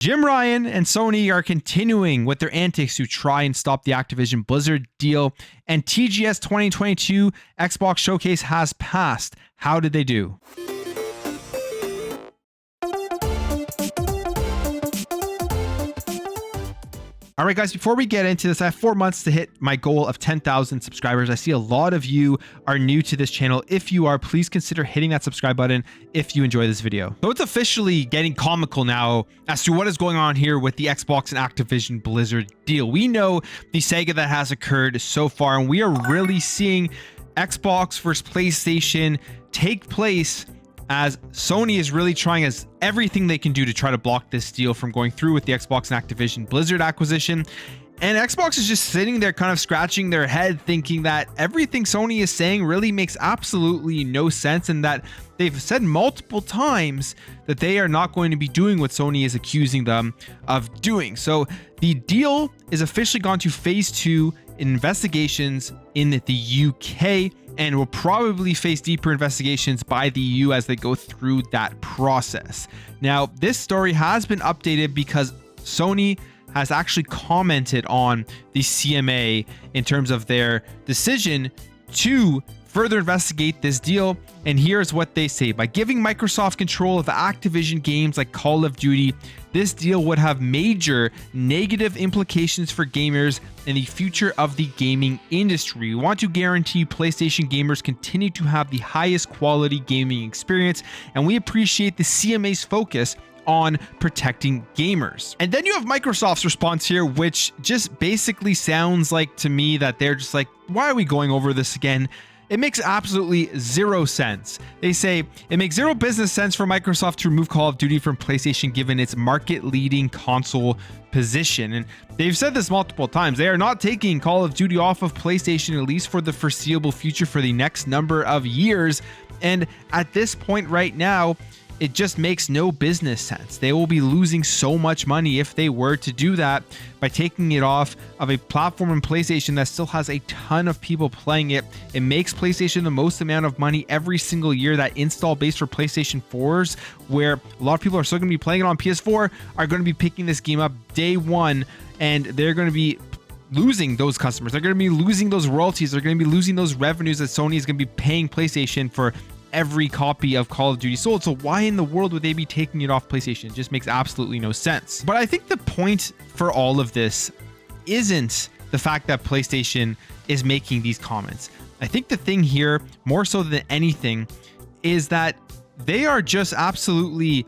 Jim Ryan and Sony are continuing with their antics to try and stop the Activision Blizzard deal, and TGS 2022 Xbox Showcase has passed. How did they do? All right, guys, before we get into this, I have 4 months to hit my goal of 10,000 subscribers. I see a lot of you are new to this channel. If you are, please consider hitting that subscribe button if you enjoy this video. So it's officially getting comical now as to what is going on here with the Xbox and Activision Blizzard deal. We know the saga that has occurred so far, and we are really seeing Xbox versus PlayStation take place as Sony is really trying as everything they can do to try to block this deal from going through with the Xbox and Activision Blizzard acquisition. And Xbox is just sitting there kind of scratching their head thinking that everything Sony is saying really makes absolutely no sense, and that they've said multiple times that they are not going to be doing what Sony is accusing them of doing. So the deal is officially gone to phase 2 investigations in the UK, and will probably face deeper investigations by the EU as they go through that process. Now, this story has been updated because Sony has actually commented on the CMA in terms of their decision to further investigate this deal, and here's what they say. By giving Microsoft control of Activision games like Call of Duty, this deal would have major negative implications for gamers and the future of the gaming industry. We want to guarantee PlayStation gamers continue to have the highest quality gaming experience, and we appreciate the CMA's focus on protecting gamers. And then you have Microsoft's response here, which just basically sounds like to me that they're just like, why are we going over this again? It makes absolutely zero sense. They say it makes zero business sense for Microsoft to remove Call of Duty from PlayStation given its market-leading console position. And they've said this multiple times. They are not taking Call of Duty off of PlayStation, at least for the foreseeable future, for the next number of years. And at this point right now, it just makes no business sense. They will be losing so much money if they were to do that by taking it off of a platform in PlayStation that still has a ton of people playing it. It makes PlayStation the most amount of money every single year. That install base for PlayStation 4s, where a lot of people are still going to be playing it on PS4, are going to be picking this game up day one, and they're going to be losing those customers. They're going to be losing those royalties. They're going to be losing those revenues that Sony is going to be paying PlayStation for every copy of Call of Duty sold. So why in the world would they be taking it off PlayStation? It just makes absolutely no sense. But I think the point for all of this isn't the fact that PlayStation is making these comments. I think the thing here, more so than anything, is that they are just absolutely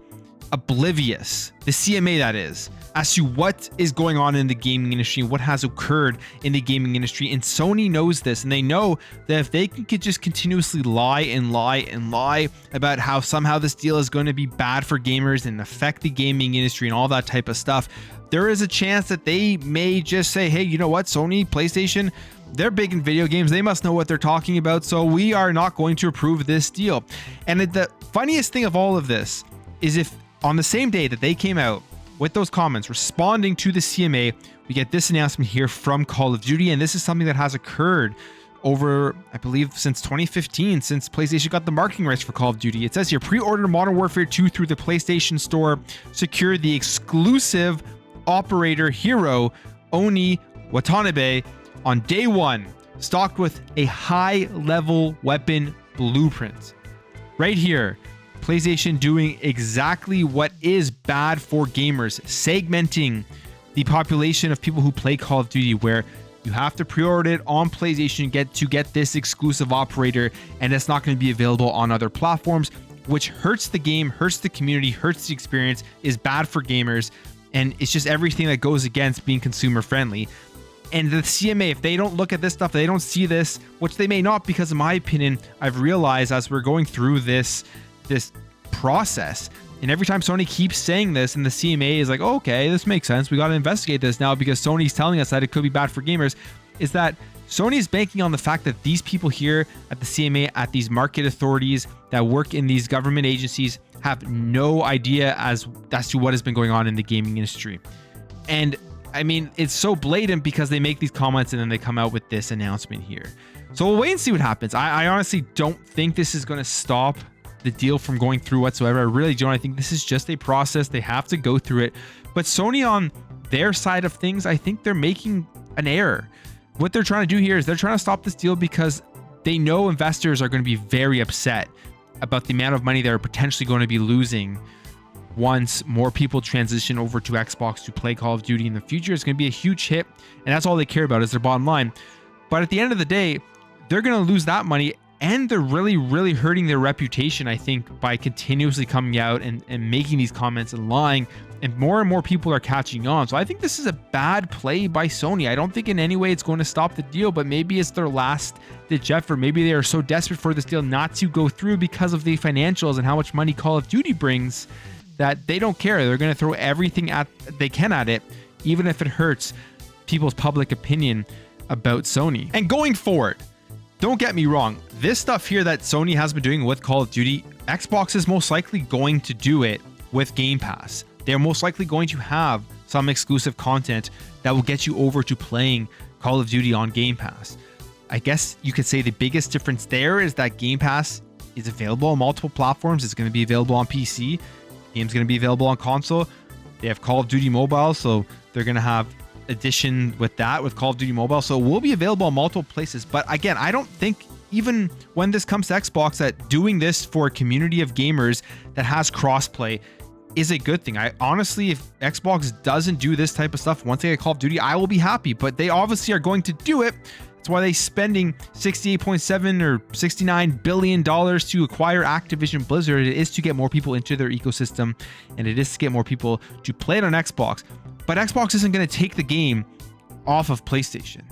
oblivious, the CMA that is, as to what is going on in the gaming industry, what has occurred in the gaming industry. And Sony knows this, and they know that if they can just continuously lie and lie and lie about how somehow this deal is going to be bad for gamers and affect the gaming industry and all that type of stuff, there is a chance that they may just say, hey, you know what, Sony, PlayStation, they're big in video games. They must know what they're talking about. So we are not going to approve this deal. And the funniest thing of all of this is if on the same day that they came out with those comments responding to the CMA, we get this announcement here from Call of Duty. And this is something that has occurred over, I believe, since 2015, since PlayStation got the marketing rights for Call of Duty. It says here, pre-order Modern Warfare 2 through the PlayStation Store. Secure the exclusive operator hero, Oni Watanabe, on day one, stocked with a high-level weapon blueprint. Right here, PlayStation doing exactly what is bad for gamers, segmenting the population of people who play Call of Duty, where you have to pre-order it on PlayStation to get this exclusive operator, and it's not going to be available on other platforms, which hurts the game, hurts the community, hurts the experience, is bad for gamers, and it's just everything that goes against being consumer friendly. And the CMA, if they don't look at this stuff, they don't see this, which they may not, because in my opinion, I've realized as we're going through this process, and every time Sony keeps saying this and the CMA is like, oh, okay, this makes sense, we got to investigate this now because Sony's telling us that it could be bad for gamers, is that Sony is banking on the fact that these people here at the CMA, at these market authorities that work in these government agencies, have no idea as to what has been going on in the gaming industry. And I mean, it's so blatant because they make these comments and then they come out with this announcement here. So we'll wait and see what happens. I honestly don't think this is going to stop the deal from going through whatsoever. I really don't. I think this is just a process. They have to go through it. But Sony on their side of things, I think they're making an error. What they're trying to do here is they're trying to stop this deal because they know investors are going to be very upset about the amount of money they're potentially going to be losing once more people transition over to Xbox to play Call of Duty in the future. It's going to be a huge hit, and that's all they care about is their bottom line. But at the end of the day, they're going to lose that money, and they're really, really hurting their reputation, I think, by continuously coming out and making these comments and lying, and more people are catching on. So I think this is a bad play by Sony. I don't think in any way it's going to stop the deal, but maybe it's their last ditch effort. Maybe they are so desperate for this deal not to go through because of the financials and how much money Call of Duty brings that they don't care. They're going to throw everything they can at it, even if it hurts people's public opinion about Sony. And going forward, don't get me wrong, this stuff here that Sony has been doing with Call of Duty, Xbox is most likely going to do it with Game Pass. They're most likely going to have some exclusive content that will get you over to playing Call of Duty on Game Pass. I guess you could say the biggest difference there is that Game Pass is available on multiple platforms. It's going to be available on PC. Game's going to be available on console. They have Call of Duty Mobile, so they're going to have addition with that with Call of Duty Mobile. So it will be available in multiple places. But again, I don't think even when this comes to Xbox that doing this for a community of gamers that has crossplay is a good thing. I honestly, if Xbox doesn't do this type of stuff once they get Call of Duty, I will be happy, but they obviously are going to do it. That's why they're spending $68.7 or $69 billion to acquire Activision Blizzard. It is to get more people into their ecosystem, and it is to get more people to play it on Xbox. But Xbox isn't going to take the game off of PlayStation.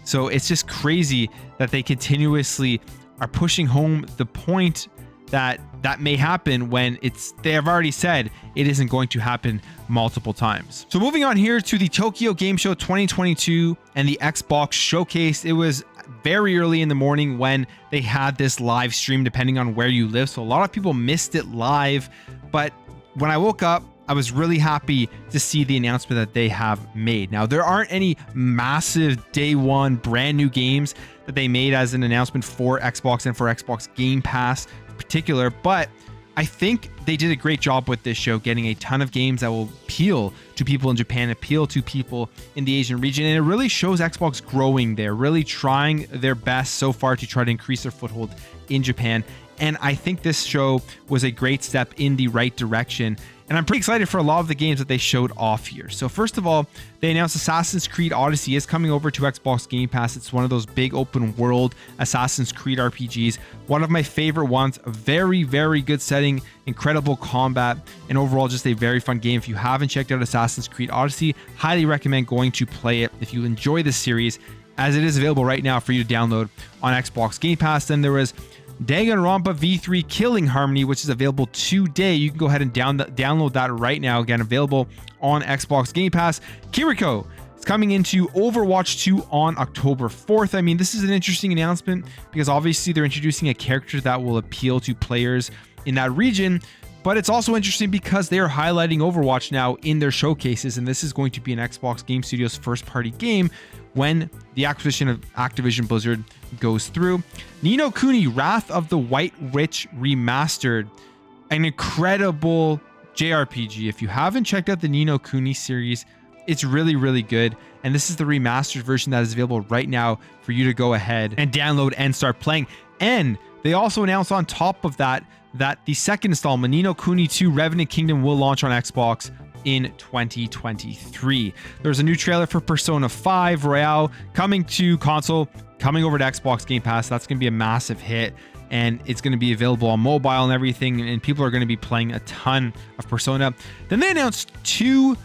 So it's just crazy that they continuously are pushing home the point that may happen when they have already said it isn't going to happen multiple times. So moving on here to the Tokyo Game Show 2022 and the Xbox Showcase. It was very early in the morning when they had this live stream, depending on where you live. So a lot of people missed it live, but when I woke up, I was really happy to see the announcement that they have made. Now, there aren't any massive day one brand new games that they made as an announcement for Xbox and for Xbox Game Pass in particular, but I think they did a great job with this show, getting a ton of games that will appeal to people in Japan, appeal to people in the Asian region, and it really shows Xbox growing there, really trying their best so far to try to increase their foothold in Japan. And I think this show was a great step in the right direction. And I'm pretty excited for a lot of the games that they showed off here. So first of all, they announced Assassin's Creed Odyssey is coming over to Xbox Game Pass. It's one of those big open world Assassin's Creed RPGs. One of my favorite ones. A very, very good setting, incredible combat, and overall just a very fun game. If you haven't checked out Assassin's Creed Odyssey, highly recommend going to play it if you enjoy this series, as it is available right now for you to download on Xbox Game Pass. Then there was Danganronpa V3 Killing Harmony, which is available today. You can go ahead and download that right now. Again, available on Xbox Game Pass. Kiriko is coming into Overwatch 2 on October 4th. I mean, this is an interesting announcement because obviously they're introducing a character that will appeal to players in that region. But it's also interesting because they are highlighting Overwatch now in their showcases, and this is going to be an Xbox Game Studios first-party game when the acquisition of Activision Blizzard goes through. Ni no Kuni Wrath of the White Witch Remastered, an incredible JRPG. If you haven't checked out the Ni no Kuni series, it's really, really good. And this is the remastered version that is available right now for you to go ahead and download and start playing. And they also announced on top of that the second installment, Ni no Kuni 2 Revenant Kingdom, will launch on Xbox in 2023. There's a new trailer for Persona 5 Royale coming to console, coming over to Xbox Game Pass. That's going to be a massive hit, and it's going to be available on mobile and everything, and people are going to be playing a ton of Persona. Then they announced two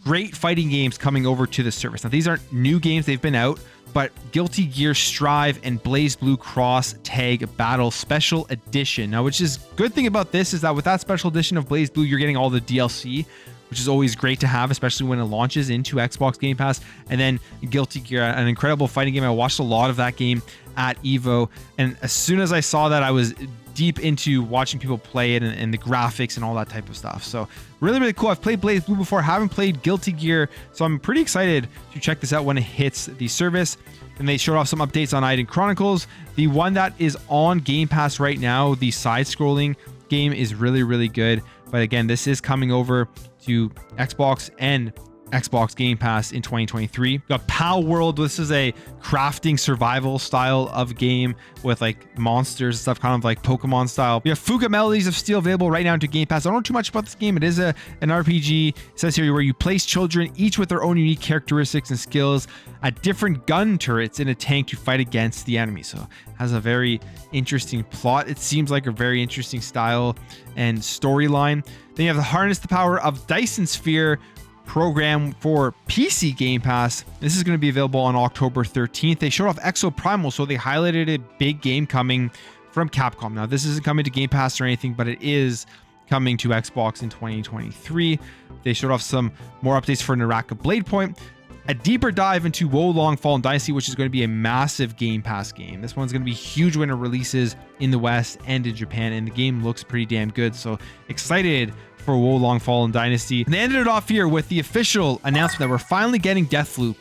great fighting games coming over to the service. Now, these aren't new games, they've been out, but Guilty Gear Strive and BlazBlue Cross Tag Battle Special Edition. Now, which is good thing about this is that with that special edition of BlazBlue, you're getting all the DLC, which is always great to have, especially when it launches into Xbox Game Pass. And then Guilty Gear, an incredible fighting game. I watched a lot of that game at EVO, and as soon as I saw that, I was deep into watching people play it and the graphics and all that type of stuff. So really, really cool. I've played BlazBlue before, haven't played Guilty Gear, so I'm pretty excited to check this out when it hits the service. And they showed off some updates on Iden Chronicles. The one that is on Game Pass right now, the side-scrolling game, is really, really good. But again, this is coming over to Xbox and Xbox Game Pass in 2023. We got Pal World. This is a crafting survival style of game with like monsters and stuff, kind of like Pokemon style. We have Fuga Melodies of Steel available right now to Game Pass. I don't know too much about this game. It is an RPG. It says here where you place children, each with their own unique characteristics and skills, at different gun turrets in a tank to fight against the enemy. So it has a very interesting plot. It seems like a very interesting style and storyline. Then you have the Harness the Power of Dyson Sphere program for PC Game Pass. This is going to be available on October 13th. They showed off Exo Primal, so they highlighted a big game coming from Capcom. Now, this isn't coming to Game Pass or anything, but it is coming to Xbox in 2023. They showed off some more updates for Naraka Blade Point, a deeper dive into Wo Long Fallen Dynasty, which is going to be a massive Game Pass game. This one's going to be huge when it releases in the West and in Japan, and the game looks pretty damn good. So excited for Wo Long Fallen Dynasty. And they ended it off here with the official announcement that we're finally getting Deathloop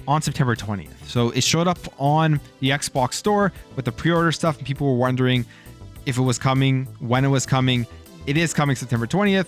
on September 20th. So it showed up on the Xbox store with the pre-order stuff, and people were wondering if it was coming, when it was coming. It is coming September 20th,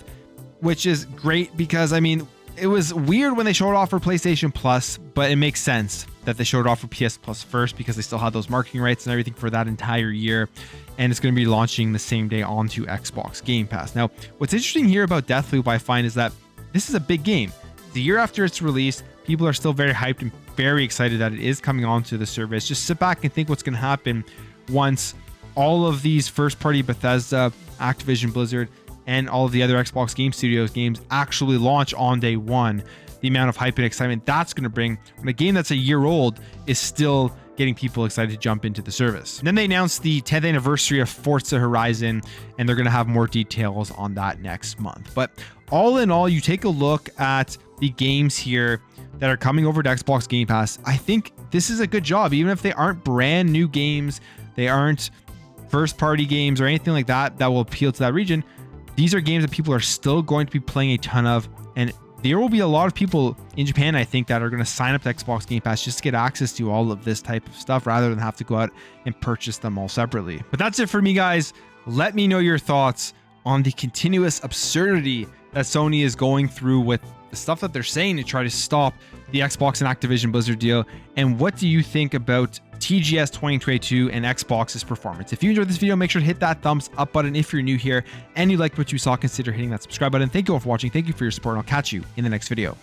which is great because, I mean, it was weird when they showed it off for PlayStation Plus, but it makes sense that they showed it off for PS Plus first because they still had those marketing rights and everything for that entire year. And it's going to be launching the same day onto Xbox Game Pass. Now, what's interesting here about Deathloop, I find, is that this is a big game. The year after its release, people are still very hyped and very excited that it is coming onto the service. Just sit back and think what's going to happen once all of these first-party Bethesda, Activision Blizzard, and all of the other Xbox Game Studios games actually launch on day one. The amount of hype and excitement that's going to bring when a game that's a year old is still getting people excited to jump into the service. And then they announced the 10th anniversary of Forza Horizon, and they're going to have more details on that next month. But all in all, you take a look at the games here that are coming over to Xbox Game Pass. I think this is a good job, even if they aren't brand new games, they aren't first party games or anything like that that will appeal to that region. These are games that people are still going to be playing a ton of, and there will be a lot of people in Japan, I think, that are going to sign up to Xbox Game Pass just to get access to all of this type of stuff rather than have to go out and purchase them all separately. But that's it for me, guys. Let me know your thoughts on the continuous absurdity that Sony is going through with the stuff that they're saying to try to stop the Xbox and Activision Blizzard deal. And what do you think about TGS 2022 and Xbox's performance? If you enjoyed this video, make sure to hit that thumbs up button. If you're new here and you liked what you saw, consider hitting that subscribe button. Thank you all for watching. Thank you for your support, and I'll catch you in the next video.